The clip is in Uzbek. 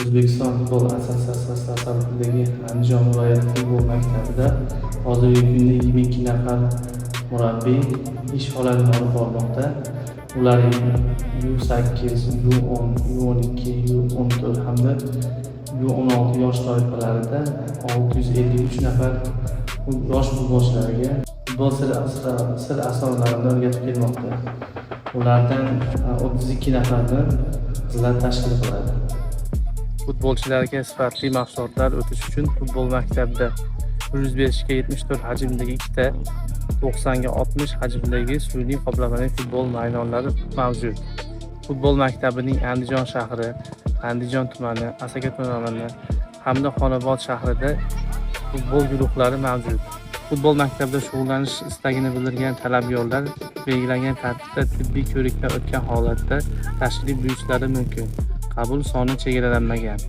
O'zbekiston futbol assotsiatsiyasi tarkibidagi Andijon viloyati futbol maktabida hozirgi kunda 22 nafar murabbiy ish faoliyatini olib bormoqda. Ular U8, U10, U12, U14 hamda U16 yosh toifalarida 653 nafar yosh futbolchilarga futbol sir asrorlarini o'rgatib kelmoqda. Ulardan 32 nafarni qizlar tashkil qiladi. Futbolchilarga sifatli mashg'ulotlar o'tish uchun futbol maktabida 105 ga 74 hajmdagi ikkita, 90 ga 60 hajmdagi sun'iy qoplamali futbol maydonlari mavjud. Futbol maktabining Andijon shahri, Andijon tumani, Asaka tumani hamda Xonobod shahrida futbol guruhlari mavjud. Futbol maktabida shug'ullanish istagini bildirgan talabgorlar belgilangan tartibda tibbiy ko'rikdan o'tgan holatda tashrif buyurishlari mumkin. Qabul soni chegaralanmagan.